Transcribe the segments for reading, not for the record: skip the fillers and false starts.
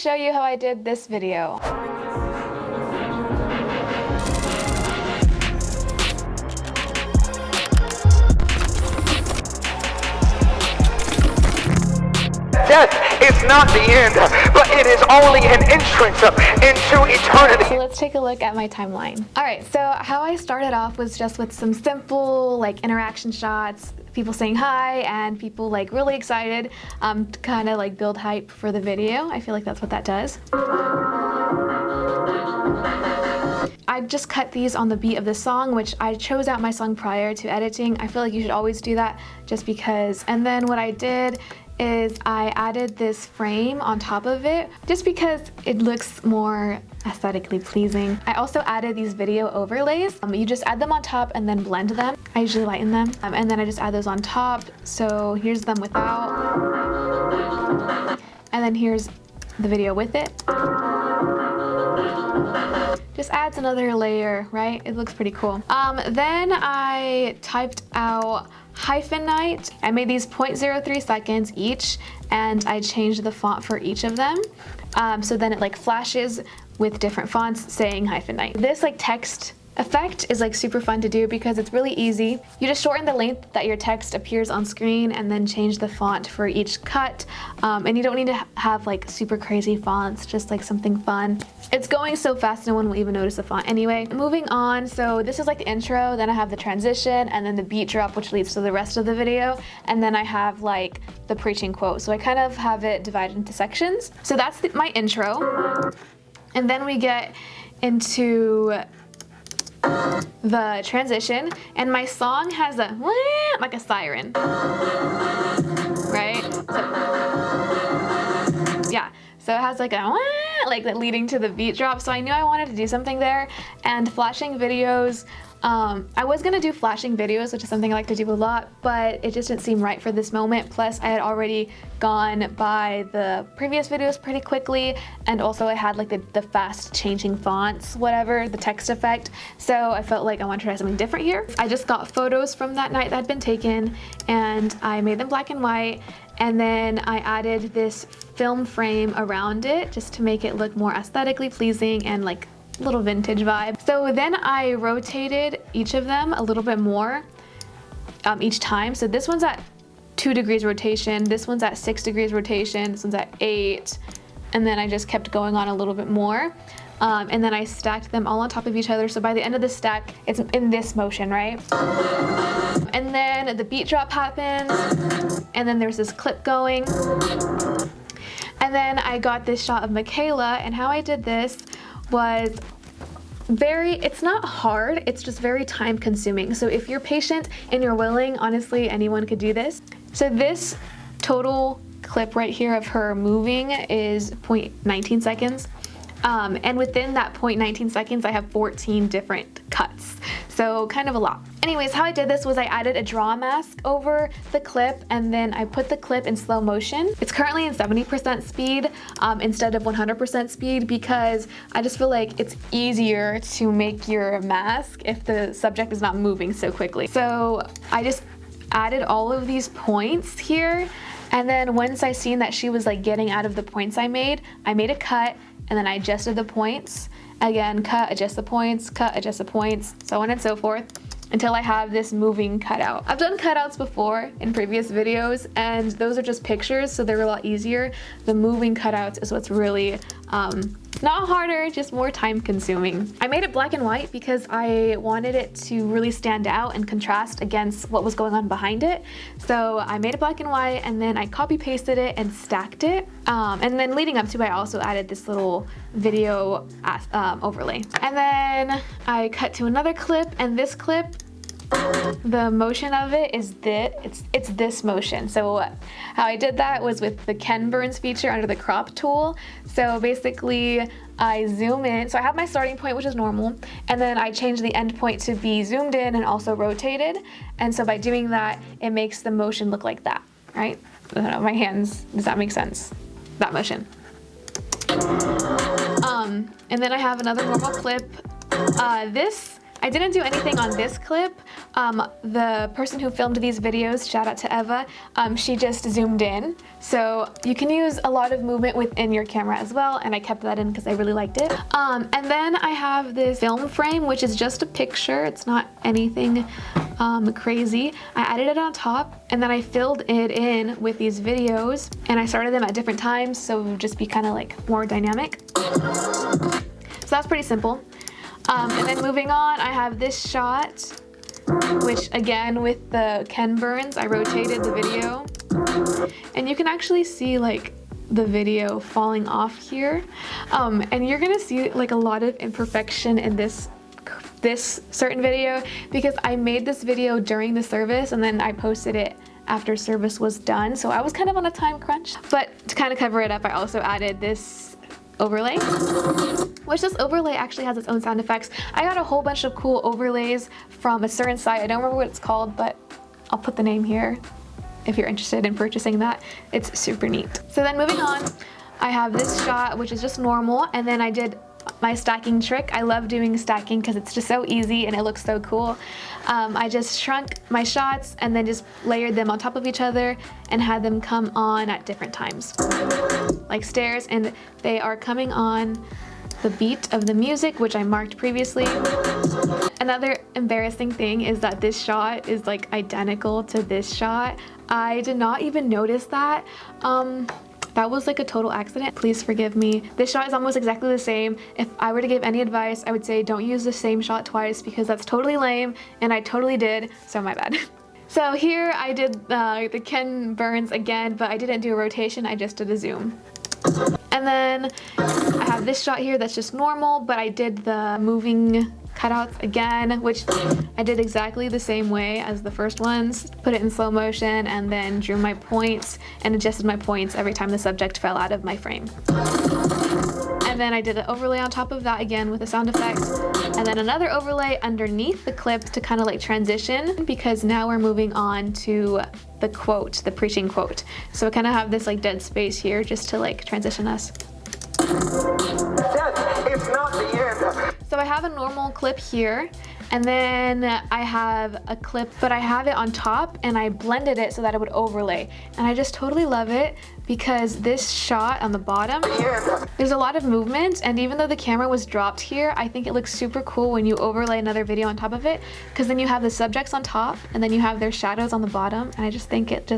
show you how I did this video. Death is not the end, but it is only an entrance into eternity. So let's take a look at my timeline. All right, so how I started off was just with some simple like interaction shots, people saying hi and people like really excited to kind of like build hype for the video. I feel like that's what that does. I just cut these on the beat of the song, which I chose out my song prior to editing. I feel like you should always do that just because. And then what I did is I added this frame on top of it just because it looks more aesthetically pleasing. I also added these video overlays. You just add them on top and then blend them. I usually lighten them and then I just add those on top. So here's them without, and then here's the video with it. Just adds another layer, right? It looks pretty cool. Then I typed out hyphen night. I made these 0.03 seconds each and I changed the font for each of them. So then it like flashes with different fonts saying hyphen night. This like text effect is like super fun to do because it's really easy. You just shorten the length that your text appears on screen and then change the font for each cut. And you don't need to have like super crazy fonts, just like something fun. It's going so fast no one will even notice the font anyway. Moving on, so this is like the intro, then I have the transition and then the beat drop which leads to the rest of the video. And then I have like the preaching quote. So I kind of have it divided into sections. So that's my intro. And then we get into the transition, and my song has a like a siren, right? So, yeah, so it has like a like that leading to the beat drop. So I knew I wanted to do something there, and flashing videos. I was gonna do flashing videos, which is something I like to do a lot, but it just didn't seem right for this moment. Plus, I had already gone by the previous videos pretty quickly, and also I had like the fast changing fonts, whatever, the text effect. So I felt like I wanted to try something different here. I just got photos from that night that had been taken, and I made them black and white, and then I added this film frame around it just to make it look more aesthetically pleasing and like little vintage vibe. So then I rotated each of them a little bit more each time. So this one's at 2 degrees rotation, this one's at 6 degrees rotation, this one's at 8, and then I just kept going on a little bit more. And then I stacked them all on top of each other. So by the end of the stack, it's in this motion, right? And then the beat drop happens, and then there's this clip going. And then I got this shot of Michaela, and how I did this was it's not hard, it's just very time consuming. So if you're patient and you're willing, honestly, anyone could do this. So this total clip right here of her moving is 0.19 seconds. And within that 0.19 seconds, I have 14 different cuts. So kind of a lot. Anyways, how I did this was I added a draw mask over the clip, and then I put the clip in slow motion. It's currently in 70% speed instead of 100% speed because I just feel like it's easier to make your mask if the subject is not moving so quickly. So I just added all of these points here, and then once I seen that she was like getting out of the points I made a cut, and then I adjusted the points. Again, cut, adjust the points, cut, adjust the points, so on and so forth, until I have this moving cutout. I've done cutouts before in previous videos, and those are just pictures, so they're a lot easier. The moving cutouts is what's really not harder, just more time consuming. I made it black and white because I wanted it to really stand out and contrast against what was going on behind it. So I made it black and white, and then I copy pasted it and stacked it. And then leading up to it, I also added this little video overlay. And then I cut to another clip, and this clip, the motion of it is it's this motion. So how I did that was with the Ken Burns feature under the crop tool. So basically I zoom in, so I have my starting point, which is normal, and then I change the end point to be zoomed in and also rotated. And so by doing that, it makes the motion look like that, right? I don't know, my hands, does that make sense? That motion. And then I have another normal clip. This I didn't do anything on this clip. The person who filmed these videos, shout out to Eva, she just zoomed in. So you can use a lot of movement within your camera as well, and I kept that in because I really liked it. And then I have this film frame, which is just a picture. It's not anything crazy. I added it on top, and then I filled it in with these videos, and I started them at different times, so it would just be kind of like more dynamic. So that's pretty simple. And then moving on, I have this shot, which again with the Ken Burns, I rotated the video, and you can actually see like the video falling off here, and you're gonna see like a lot of imperfection in this certain video because I made this video during the service and then I posted it after service was done, so I was kind of on a time crunch. But to kind of cover it up, I also added this overlay, which this overlay actually has its own sound effects. I got a whole bunch of cool overlays from a certain site. I don't remember what it's called, but I'll put the name here if you're interested in purchasing that. It's super neat. So then moving on, I have this shot, which is just normal, and then I did my stacking trick. I love doing stacking because it's just so easy and it looks so cool. I just shrunk my shots and then just layered them on top of each other and had them come on at different times, like stairs, and they are coming on the beat of the music, which I marked previously. Another embarrassing thing is that this shot is like identical to this shot. I did not even notice that. That was like a total accident. Please forgive me. This shot is almost exactly the same. If I were to give any advice, I would say don't use the same shot twice because that's totally lame, and I totally did, so my bad. So here I did the Ken Burns again, but I didn't do a rotation, I just did a zoom. And then I have this shot here that's just normal, but I did the moving cutouts again, which I did exactly the same way as the first ones. Put it in slow motion and then drew my points and adjusted my points every time the subject fell out of my frame. And then I did an overlay on top of that again with a sound effect, and then another overlay underneath the clip to kind of like transition, because now we're moving on to the quote, the preaching quote. So I kind of have this like dead space here just to like transition us. Death is not the end. So I have a normal clip here, and then I have a clip, but I have it on top and I blended it so that it would overlay. And I just totally love it because this shot on the bottom, there's a lot of movement, and even though the camera was dropped here, I think it looks super cool when you overlay another video on top of it, because then you have the subjects on top and then you have their shadows on the bottom, and I just think it's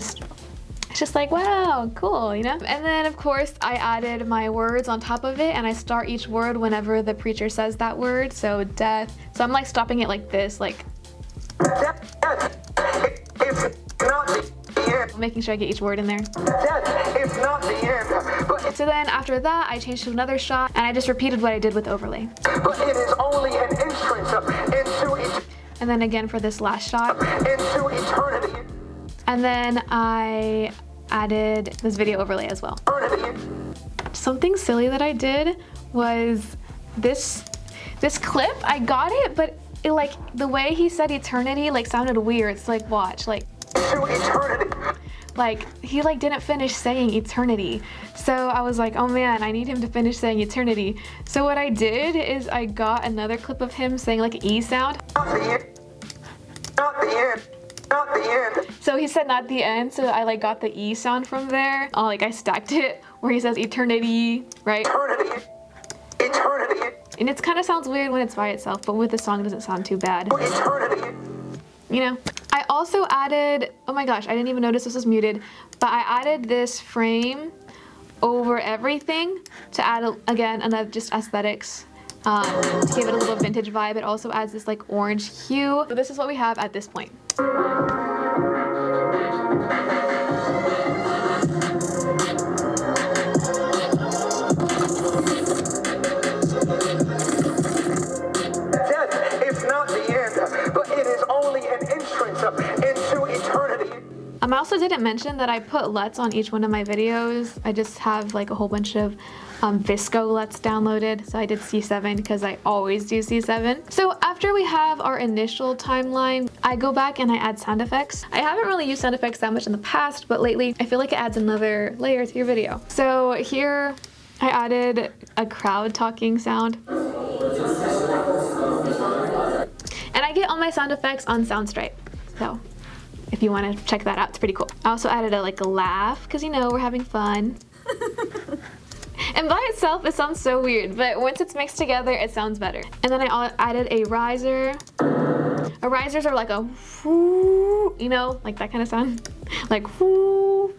just like, wow, cool, you know? And then of course I added my words on top of it, and I start each word whenever the preacher says that word. So death, so I'm like stopping it like this, like Death is not the end. making sure I get each word in there. Death is not the end. But So then after that, I changed to another shot and I just repeated what I did with overlay. it is only an entrance And then again for this last shot. into eternity. And then I added this video overlay as well. Something silly that I did was this clip, I got it, but it, like the way he said eternity like sounded weird. It's like, watch, like To eternity. like he like didn't finish saying eternity. So I was like, oh man, I need him to finish saying eternity. So what I did is I got another clip of him saying like an E sound. Not the end. Not the end. Not the end. So he said not the end, so I like got the E sound from there. I stacked it where he says eternity, right? Eternity. Eternity. And it kind of sounds weird when it's by itself, but with the song it doesn't sound too bad. Eternity. You know? I also added, oh my gosh, I didn't even notice this was muted, but I added this frame over everything to add, again, another just aesthetics. To give it a little vintage vibe. It also adds this like orange hue. So this is what we have at this point. Death is not the end, but it is only an entrance into eternity. I also didn't mention that I put LUTs on each one of my videos. I just have like a whole bunch of Visco LUTs downloaded. So I did C7 because I always do C7. So after we have our initial timeline, I go back and I add sound effects. I haven't really used sound effects that much in the past, but lately I feel like it adds another layer to your video. So here I added a crowd talking sound. get all my sound effects on Soundstripe. So if you want to check that out, it's pretty cool. I also added a laugh, because you know, we're having fun. And by itself, it sounds so weird, but once it's mixed together, it sounds better. And then I added a riser. A risers are like a whoo, you know, like that kind of sound. Like whoo.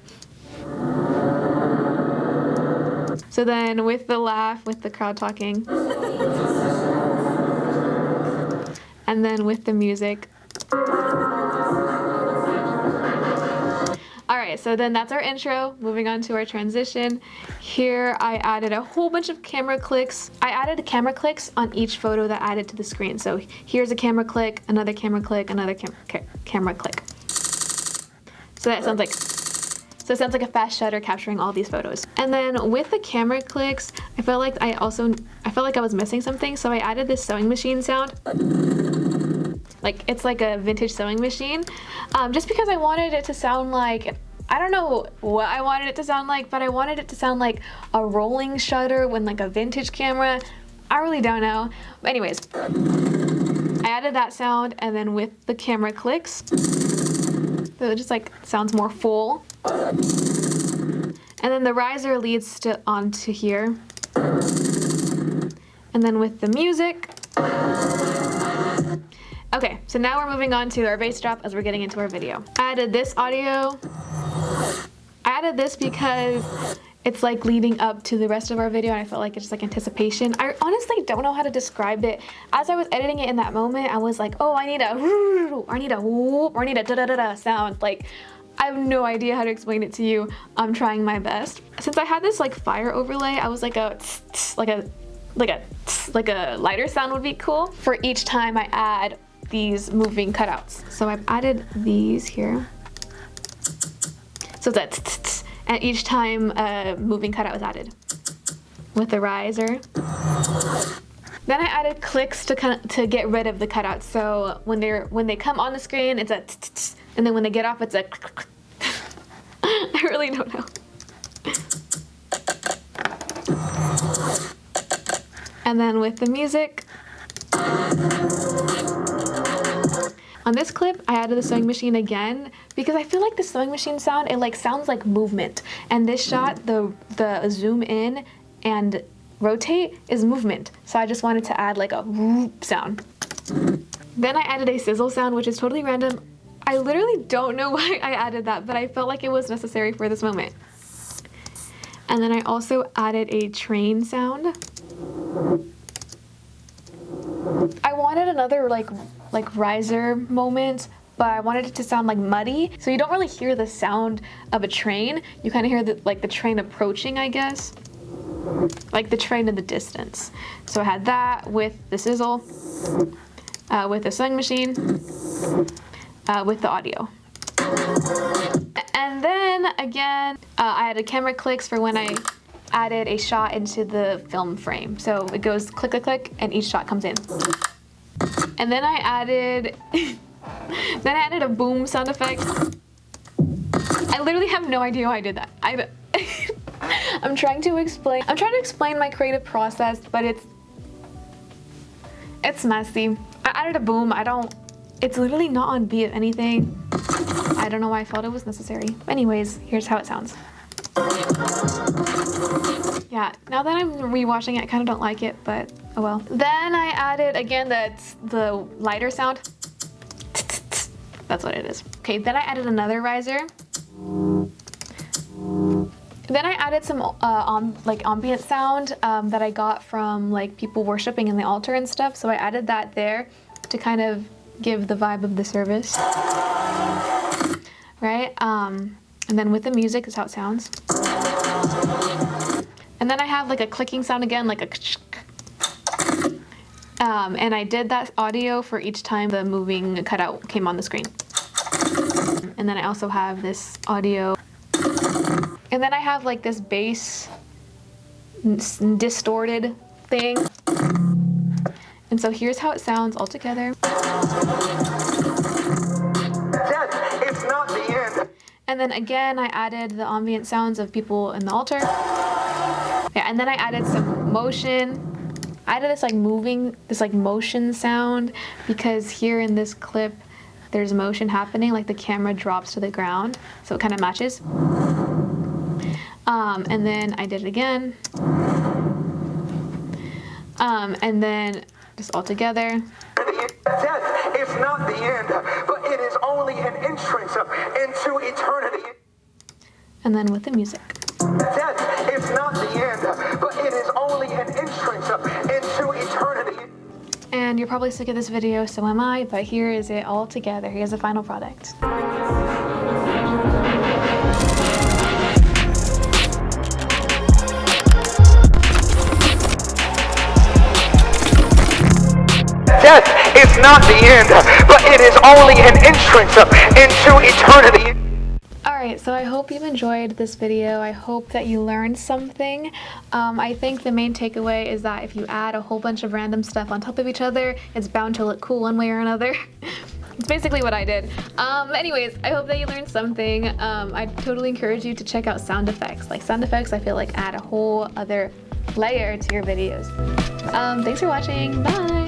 So then with the laugh, with the crowd talking. And then with the music. Alright, so then that's our intro. Moving on to our transition. Here I added a whole bunch of camera clicks. I added camera clicks on each photo that I added to the screen. So here's a camera click, another camera click, another camera click. So that sounds like a fast shutter capturing all these photos. And then with the camera clicks, I felt like I was missing something, so I added this sewing machine sound. Like, it's like a vintage sewing machine, just because I wanted it to sound like, I don't know what I wanted it to sound like, but I wanted it to sound like a rolling shutter when like a vintage camera. I really don't know. But anyways, I added that sound, and then with the camera clicks, so it just like sounds more full. And then the riser leads onto here. And then with the music. Okay, so now we're moving on to our bass drop as we're getting into our video. I added this audio. I added this because it's like leading up to the rest of our video, and I felt like it's just like anticipation. I honestly don't know how to describe it. As I was editing it in that moment, I was like, oh, I need a or I need a whoop, or I need a da-da-da-da sound. Like, I have no idea how to explain it to you. I'm trying my best. Since I had this like fire overlay, I was like a lighter sound would be cool for each time I add these moving cutouts. So I've added these here. So that's at each time a moving cutout is added with the riser. Then I added clicks to get rid of the cutouts. So when they come on the screen, it's a and then when they get off, it's a I really don't know. And then with the music. On this clip, I added the sewing machine again because I feel like the sewing machine sound, it like sounds like movement. And this shot, the zoom in and rotate is movement. So I just wanted to add like a whoop sound. Then I added a sizzle sound, which is totally random. I literally don't know why I added that, but I felt like it was necessary for this moment. And then I also added a train sound. I wanted another like riser moment, but I wanted it to sound like muddy. So you don't really hear the sound of a train. You kind of hear the train approaching, I guess. Like the train in the distance. So I had that with the sizzle, with the sewing machine, with the audio. And then again, I added camera clicks for when I added a shot into the film frame. So it goes click, click, click, and each shot comes in. And then I added, a boom sound effect. I literally have no idea how I did that. I'm trying to explain my creative process, but it's messy. I added a boom. It's literally not on beat of anything. I don't know why I felt it was necessary. Anyways, here's how it sounds. Yeah, now that I'm rewatching it, I kind of don't like it, but oh well. Then I added, again, the lighter sound. That's what it is. Okay, then I added another riser. Then I added some ambient sound that I got from like people worshiping in the altar and stuff. So I added that there to kind of give the vibe of the service. Right? And then with the music is how it sounds. And then I have like a clicking sound again, like a and I did that audio for each time the moving cutout came on the screen. And then I also have this audio. And then I have like this bass distorted thing. And so here's how it sounds all together. Death is not the end. And then again, I added the ambient sounds of people in the altar. Yeah, and then I added some motion I added this like motion sound because here in this clip there's motion happening, like the camera drops to the ground, so it kind of matches. And then I did it again. And then just all together. Death is not the end, but it is only an entrance into eternity. And then with the music. Death is not the end, but it is only an entrance into eternity. And you're probably sick of this video, so am I, but here is it all together. Here's the final product. Death is not the end, but it is only an entrance into eternity. Alright, so I hope you enjoyed this video. I hope that you learned something. I think the main takeaway is that if you add a whole bunch of random stuff on top of each other, it's bound to look cool one way or another. It's basically what I did. Anyways, I hope that you learned something. I totally encourage you to check out sound effects. Like sound effects, I feel like add a whole other layer to your videos. Thanks for watching. Bye!